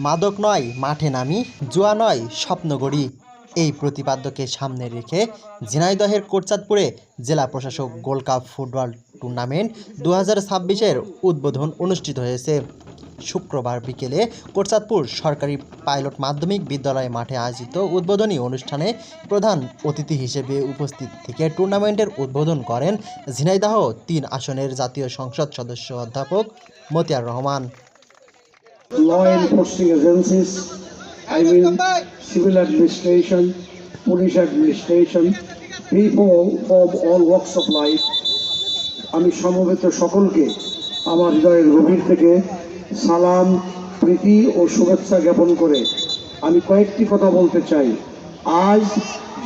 মাদক নয় মাঠে নামি, জুয়া নয় স্বপ্ন গড়ি। এই প্রতিপাদ্যকে সামনে রেখে ঝিনাইদহের কোটচাঁদপুরে জেলা প্রশাসক গোল্ড কাপ ফুটবল টুর্নামেন্ট 2026-এর উদ্বোধন অনুষ্ঠিত হয়েছে। শুক্রবার বিকেলে কোটচাঁদপুর সরকারি পাইলট মাধ্যমিক বিদ্যালয় মাঠে আয়োজিত উদ্বোধনী অনুষ্ঠানে প্রধান অতিথি হিসেবে উপস্থিত থেকে টুর্নামেন্টের উদ্বোধন করেন ঝিনাইদহ 3 আসনের জাতীয় সংসদ সদস্য অধ্যাপক Motiar Rahman. Law enforcing agencies, I mean civil administration, police administration, people from all walks of life. আমি সমবেত সকলকে আমার হৃদয়ের গভীর থেকে সালাম, প্রীতি ও শুভেচ্ছা জ্ঞাপন করে আমি কয়েকটি কথা বলতে চাই। আজ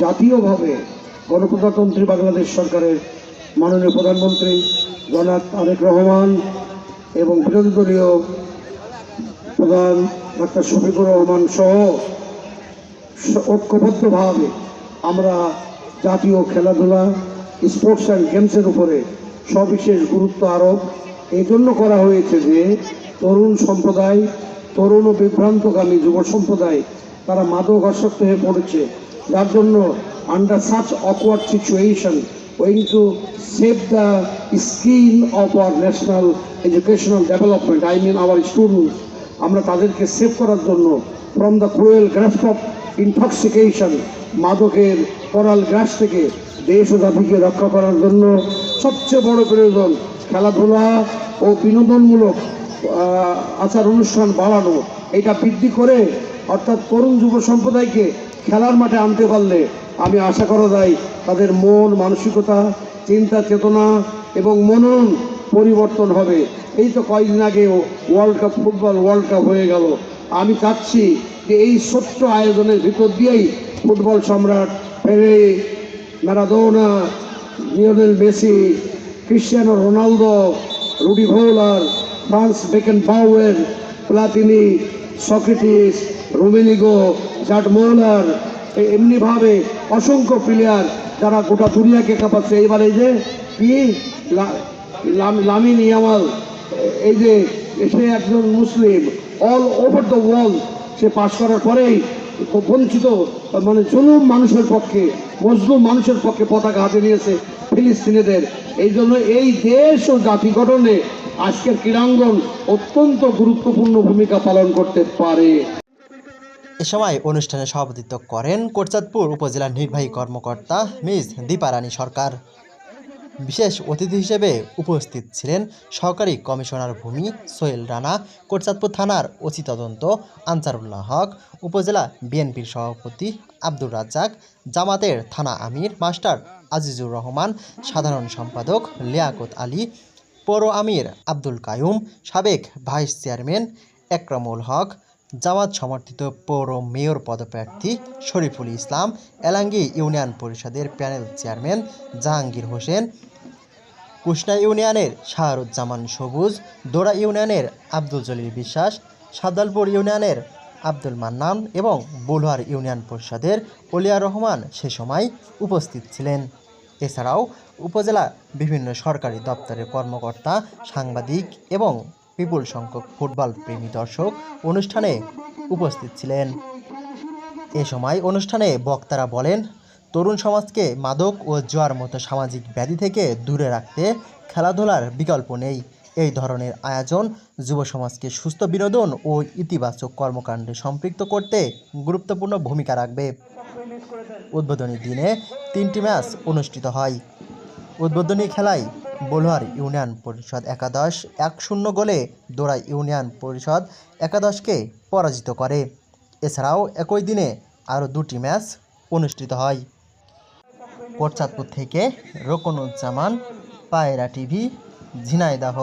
জাতীয়ভাবে গণপ্রজাতন্ত্রী বাংলাদেশ সরকারের মাননীয় প্রধানমন্ত্রী জনাব তারেক রহমান এবং বিরোধী দলীয় প্রধান ডাক্তার শফিকুর রহমান সহ ঐক্যবদ্ধভাবে আমরা জাতীয় খেলাধুলা স্পোর্টস অ্যান্ড গেমসের উপরে সবিশেষ গুরুত্ব আরোপ এই জন্য করা হয়েছে যে তরুণ সম্প্রদায়, তরুণ ও বিভ্রান্তকামী যুব সম্প্রদায় তারা মাদক আসক্ত হয়ে পড়েছে, যার জন্য under such awkward situation owing to save the skill of our national educational development, I mean our students, আমরা তাদেরকে সেভ করার জন্য from the cruel grasp of intoxication, মাদকের করাল গ্রাস থেকে দেশ ও জাতিকে রক্ষা করার জন্য সবচেয়ে বড় প্রয়োজন খেলাধুলা ও বিনোদনমূলক আচার অনুষ্ঠান বাড়ানো। এটা বৃদ্ধি করে অর্থাৎ তরুণ যুব সম্প্রদায়কে খেলার মাঠে আনতে পারলে আমি আশা করা যায় তাদের মন মানসিকতা, চিন্তা চেতনা এবং মনন পরিবর্তন হবে। এই তো কয়েকদিন আগেও world cup, football world cup হয়ে গেল। আমি চাচ্ছি যে এই ছোট্ট আয়োজনের ভিতর দিয়েই ফুটবল সম্রাট Pele, Maradona, Lionel Messi, Cristiano Ronaldo, Rudi Voller, Franz Beckenbauer, Platini, Socrates, Rummenigge, Gerd Muller, এমনিভাবে অসংখ্য প্লেয়ার যারা গোটা দুনিয়াকে কাঁপাচ্ছে। এইবার এই যে কি লামিন ইয়ামাল, এই যে সে একজন মুসলিম, অল ওভার দ্য ওয়ার্ল্ড সে পাশ করার পরেই বঞ্চিত মানে জুলুম মানুষের পক্ষে, মজলুম মানুষের পক্ষে পতাকা হাতে নিয়েছে ফিলিস্তিনিদের। এই জন্য এই দেশ ও জাতি গঠনে আজকের ক্রীড়াঙ্গন অত্যন্ত গুরুত্বপূর্ণ ভূমিকা পালন করতে পারে। এ সময় অনুষ্ঠানে সভাপতিত্ব করেন কোটচাঁদপুর উপজেলার নির্বাহী কর্মকর্তা মিস দীপারানী সরকার। বিশেষ অতিথি হিসেবে উপস্থিত ছিলেন সহকারী কমিশনার ভূমি সোহেল রানা, কোটচাঁদপুর থানার ওসি তদন্ত আনসারুল্লাহ হক, উপজেলা বিএনপির সভাপতি আব্দুর রাজ্জাক, জামাতের থানা আমির মাস্টার আজিজুর রহমান, সাধারণ সম্পাদক লিয়াকত আলী, পৌর আমির আব্দুল কায়ুম, সাবেক ভাইস চেয়ারম্যান একরামুল হক, জামাত সমর্থিত পৌর মেয়র পদপ্রার্থী শরীফুল ইসলাম, এলাঙ্গি ইউনিয়ন পরিষদের প্যানেল চেয়ারম্যান জাহাঙ্গীর হোসেন, কুষ্ণা ইউনিয়নের শাহরুজ্জামান সবুজ, দোড়া ইউনিয়নের আব্দুল জলিল বিশ্বাস, সাদালপুর ইউনিয়নের আব্দুল মান্নান এবং বুলহার ইউনিয়ন পরিষদের অলিয়া রহমান সে সময় উপস্থিত ছিলেন। এছাড়াও উপজেলা বিভিন্ন সরকারি দপ্তরের কর্মকর্তা, সাংবাদিক এবং বিপুল সংখ্যক ফুটবল প্রেমী দর্শক অনুষ্ঠানে উপস্থিত ছিলেন। এ সময় অনুষ্ঠানে বক্তারা বলেন, তরুণ সমাজকে মাদক ও জুয়ার মতো সামাজিক ব্যাধি থেকে দূরে রাখতে খেলাধুলার বিকল্প নেই। এই ধরনের আয়োজন যুব সমাজকে সুস্থ বিনোদন ও ইতিবাচক কর্মকাণ্ডে সম্পৃক্ত করতে গুরুত্বপূর্ণ ভূমিকা রাখবে। উদ্বোধনী দিনে 3টি ম্যাচ অনুষ্ঠিত হয়। উদ্বোধনী খেলায় বলুয়ার ইউনিয়ন পরিষদ একাদশ 1-0 গোলে দোড়া ইউনিয়ন পরিষদ একাদশকে পরাজিত করে। এছাড়াও একই দিনে আরও 2টি ম্যাচ অনুষ্ঠিত হয়। কোটচাঁদপুর থেকে রোকনুজ্জামান, পায়রা টিভি, ঝিনাইদহ।